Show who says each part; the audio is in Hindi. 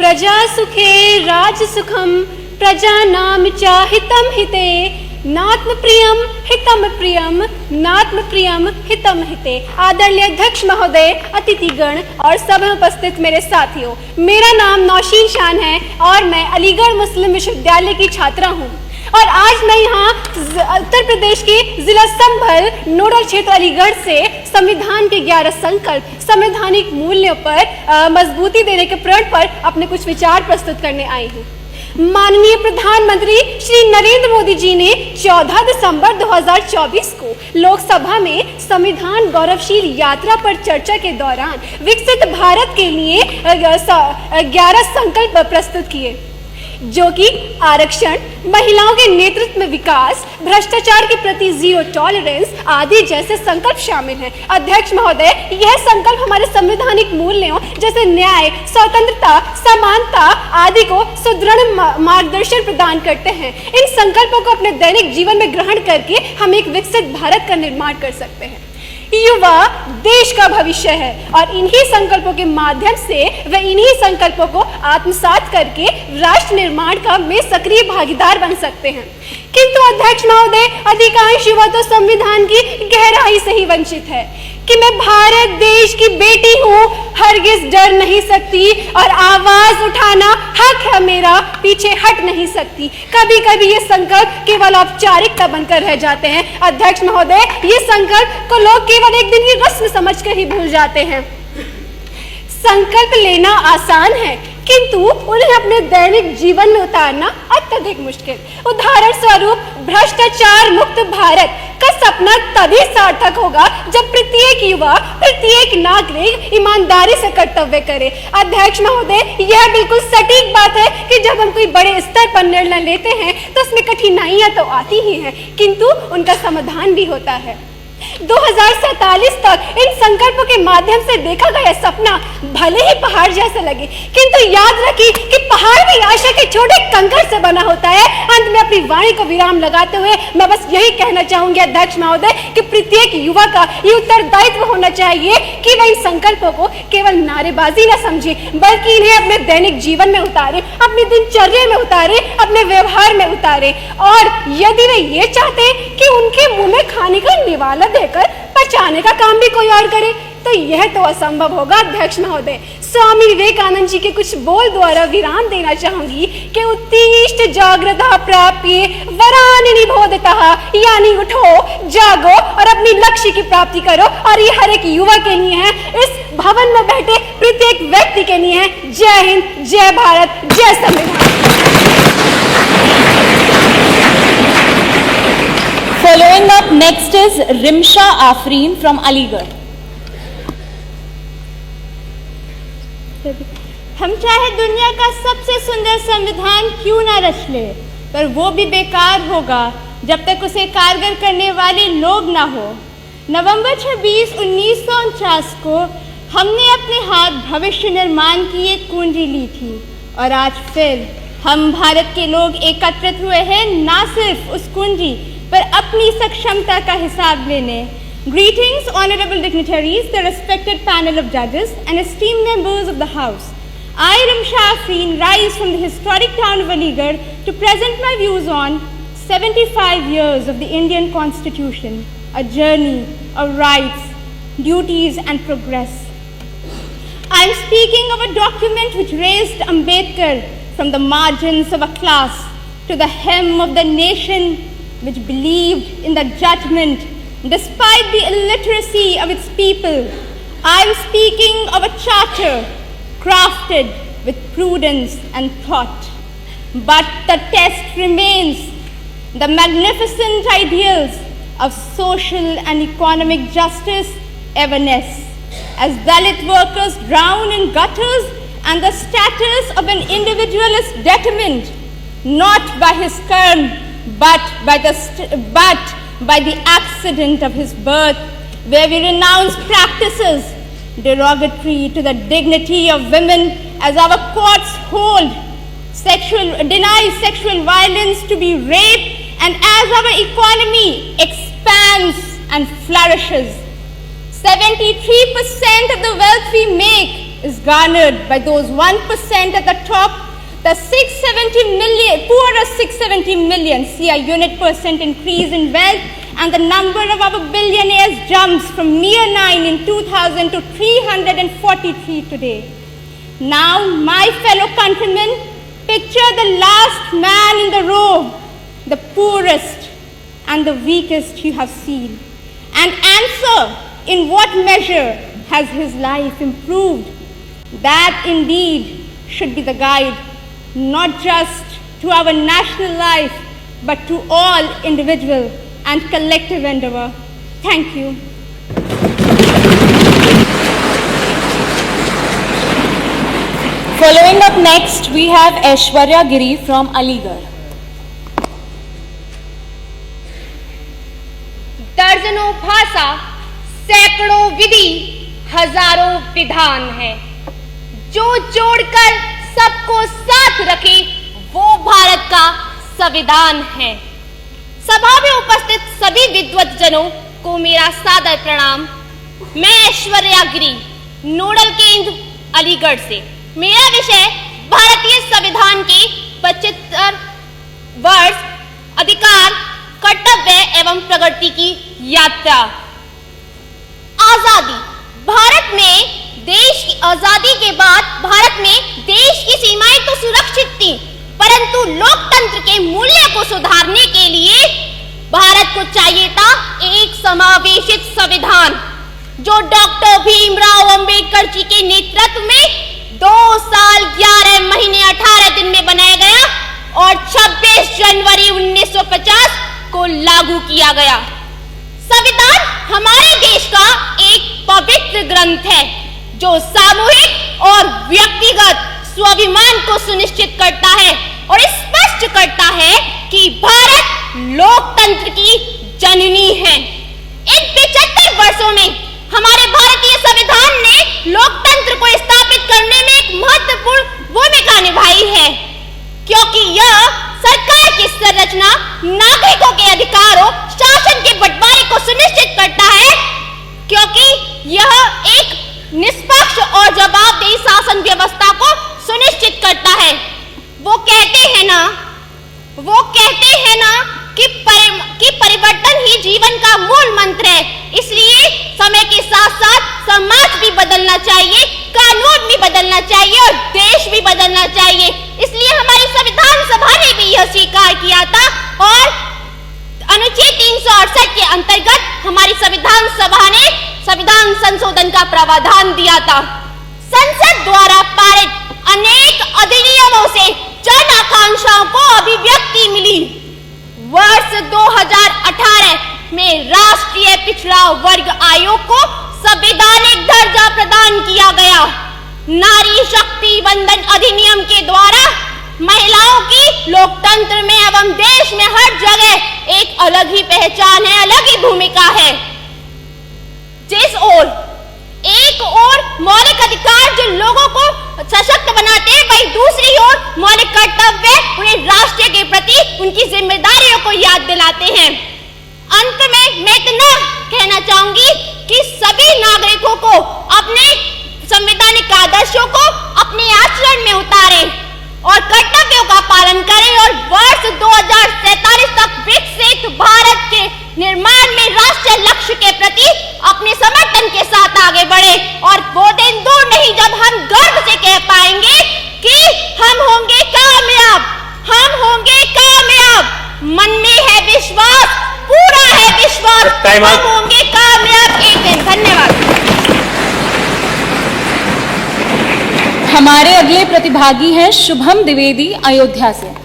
Speaker 1: प्रजा सुखे राज सुखम प्रजानाम च हितम हिते नात्म प्रियम हितम हिते। आदरणीय अध्यक्ष महोदय, अतिथिगण और सब उपस्थित मेरे साथियों, मेरा नाम नौशीन शान है और मैं अलीगढ़ मुस्लिम विश्वविद्यालय की छात्रा हूँ। और आज मैं यहाँ उत्तर प्रदेश के जिला संभल नोडल क्षेत्र अलीगढ़ से संविधान के 11 संकल्प, संवैधानिक मूल्यों पर मजबूती देने के प्रण पर अपने कुछ विचार प्रस्तुत करने आई हूँ। माननीय प्रधानमंत्री श्री नरेंद्र मोदी जी ने 14 दिसंबर 2024 को लोकसभा में संविधान गौरवशील यात्रा पर चर्चा के दौरान विकसित भारत के लिए 11 संकल्प प्रस्तुत किए, जो कि आरक्षण, महिलाओं के नेतृत्व में विकास, भ्रष्टाचार के प्रति जीरो टॉलरेंस आदि जैसे संकल्प शामिल हैं। अध्यक्ष महोदय, यह संकल्प हमारे संवैधानिक मूल्यों जैसे न्याय, स्वतंत्रता, समानता आदि को सुदृढ़ मार्गदर्शन प्रदान करते हैं। इन संकल्पों को अपने दैनिक जीवन में ग्रहण करके हम एक विकसित भारत का निर्माण कर सकते हैं। युवा देश का भविष्य है और इन्हीं संकल्पों के माध्यम से वे इन्हीं संकल्पों को आत्मसात करके राष्ट्र निर्माण का में सक्रिय भागीदार बन सकते हैं। किंतु अध्यक्ष महोदय, अधिकांश युवा तो संविधान की गहराई से ही वंचित है कि मैं भारत देश की बेटी हूँ, हरगिज डर नहीं सकती और आवाज उठाना हक है मेरा, पीछे हट नहीं सकती। कभी कभी ये संकल्प केवल औपचारिकता बनकर रह जाते हैं। अध्यक्ष महोदय, ये संकल्प को लोग केवल एक दिन की रस्म समझकर ही भूल जाते हैं। संकल्प लेना आसान है, किंतु उन्हें अपने दैनिक जीवन में उतारना अत्यधिक मुश्किल। उदाहरण स्वरूप, भ्रष्टाचार मुक्त भारत का सपना तभी सार्थक होगा जब प्रत्येक युवा, प्रत्येक नागरिक ईमानदारी से कर्तव्य करे। अध्यक्ष महोदय, यह बिल्कुल सटीक बात है कि जब हम कोई बड़े स्तर पर निर्णय लेते हैं तो उसमें कठिनाइयां तो आती ही हैं, किंतु उनका समाधान भी होता है। 2047 तक इन संकल्पों के माध्यम से देखा गया सपना भले ही पहाड़ जैसा लगे, किंतु याद रखिए कि पहाड़ भी आशा के छोटे कंकड़ से बना होता है। अंत में अपनी वाणी को विराम लगाते हुए मैं बस यही कहना चाहूंगी अध्यक्ष महोदय कि प्रत्येक युवा का ये उत्तरदायित्व होना चाहिए कि वह इन संकल्पों को केवल नारेबाजी न समझे, बल्कि इन्हें अपने दैनिक जीवन में उतारे, अपनी दिनचर्या में उतारे, अपने व्यवहार में उतारे। और यदि वे ये चाहते कि उनके मुंह में खाने का निवाला देकर पचाने का काम भी कोई और करे तो यह तो असंभव होगा। अध्यक्ष महोदय, स्वामी विवेकानंद जी के कुछ बोल द्वारा विराम देना चाहूंगी कि उत्तिष्ठ जागृता प्राप्य वरान निबोधतः, यानी उठो, जागो और अपनी लक्ष्य की प्राप्ति करो। और ये हर एक युवा के लिए है, इस भवन में बैठे प्रत्येक व्यक्ति के लिए है। जय हिंद, जय भारत, जय संविधान।
Speaker 2: Following up next is Rimsha Afreen from Aligarh.
Speaker 3: हम चाहे दुनिया का सबसे सुंदर संविधान क्यों ना रच ले, पर वो भी बेकार होगा जब तक उसे कारगर करने वाले लोग ना हो। नवंबर 26, 1949 को हमने अपने हाथ भविष्य निर्माण की एक कुंजी ली थी और आज फिर हम भारत के लोग एकत्रित हुए हैं ना सिर्फ उस कुंजी पर अपनी सक्षमता का हिसाब लेने। Greetings, honorable dignitaries, the respected panel of judges and esteemed members of the House. I, Rimsha Afreen, rise from the historic town of Aligarh to present my views on 75 years of the Indian Constitution, a journey of rights, duties and progress. I am speaking of a document which raised Ambedkar from the margins of a class to the hem of the nation, which believed in the judgment despite the illiteracy of its people. I am speaking of a charter crafted with prudence and thought. But the test remains the magnificent ideals of social and economic justice, evenness, as Dalit workers drown in gutters and the status of an individual is determined not by his karma, but by the accident of his birth, where we renounce practices derogatory to the dignity of women as our courts hold, deny sexual violence to be rape, and as our economy expands and flourishes. 73% of the wealth we make is garnered by those 1% at the top, the 670 million, poorest 670 million see a unit percent increase in wealth, and the number of our billionaires jumps from mere 9 in 2000 to 343 today. Now, my fellow countrymen, picture the last man in the row, the poorest and the weakest you have seen, and answer in what measure has his life improved. That indeed should be the guide, not just to our national life, but to all individual and collective endeavor. Thank you.
Speaker 2: Following up next, we have Aishwarya Giri from Aligarh.
Speaker 4: दर्जनों भाषा, सैकड़ों विधि, हजारों विधान है, जो जोड़कर सबको साथ रखे वो भारत का संविधान है। सभा में उपस्थित सभी विद्वत जनों को मेरा सादर प्रणाम। मैं ऐश्वर्या गिरी, नोडल केंद्र अलीगढ़ से। मेरा विषय भारतीय संविधान के 75 वर्ष अधिकार, कर्तव्य एवं प्रगति की यात्रा। आजादी। भारत में देश की आजादी के बाद भारत में देश की सीमाएं तो सुरक्षित थीं, परंतु लोकतंत्र के मूल्य को सुधारने के लिए भारत को चाहिए था एक समावेशित संविधान, जो डॉक्टर भीमराव अंबेडकर जी के नेतृत्व में 2 साल 11 महीने 18 दिन में बनाया गया और 26 जनवरी 1950 को लागू किया गया। संविधान हमारे देश का एक पवित्र ग्रंथ है, जो सामूहिक और व्यक्तिगत स्वाभिमान को सुनिश्चित करता है और स्पष्ट करता है कि भारत लोकतंत्र की जननी है। इन 75 वर्षों में हमारे भारतीय संविधान ने लोकतंत्र को स्थापित करने में एक महत्वपूर्ण भूमिका निभाई है, क्योंकि यह सरकार की संरचना, नागरिकों के अधिकारों, शासन के बंटवारे को सुनिश्चित करता है, क्योंकि यह एक निष्पक्ष और जवाबदेही शासन व्यवस्था को सुनिश्चित करता है। वो कहते हैं ना कि परिवर्तन ही जीवन का मूल मंत्र है। इसलिए समय के साथ साथ समाज भी बदलना चाहिए, कानून भी बदलना चाहिए और देश भी बदलना चाहिए। इसलिए हमारी संविधान सभा ने भी यह स्वीकार किया था और अनुच्छेद 368 के अंतर्गत हमारी संविधान सभा ने संविधान संशोधन का प्रावधान दिया था। संसद द्वारा पारित अनेक अधिनियमों से जन आकांक्षाओं को अभिव्यक्ति मिली। वर्ष 2018 में राष्ट्रीय पिछड़ा वर्ग आयोग को संवैधानिक दर्जा प्रदान किया गया। नारी शक्ति वंदन अधिनियम के द्वारा महिलाओं की लोकतंत्र में एवं देश में हर जगह एक अलग ही पहचान है, अलग ही भूमिका है। एक और मौलिक अधिकार जो लोगों को सशक्त बनाते हैं, वही दूसरी ओर मौलिक कर्तव्य उन्हें राष्ट्र के प्रति उनकी जिम्मेदारियों को याद दिलाते हैं। अंत में मैं इतना कहना चाहूंगी कि सभी नागरिकों को अपने संवैधानिक आदर्शों को अपने आचरण में उतारें और कर्तव्यों का पालन करें और वर्ष 2047 तक विकसित भारत के निर्माण में राष्ट्रीय लक्ष्य के प्रति अपने समर्थन के साथ आगे बढ़े। और वो दिन दूर नहीं जब हम गर्व से कह पाएंगे कि हम होंगे कामयाब, हम होंगे कामयाब। मन में है विश्वास, पूरा है विश्वास, हम होंगे कामयाब एक दिन। धन्यवाद।
Speaker 2: हमारे अगले प्रतिभागी हैं शुभम द्विवेदी अयोध्या से।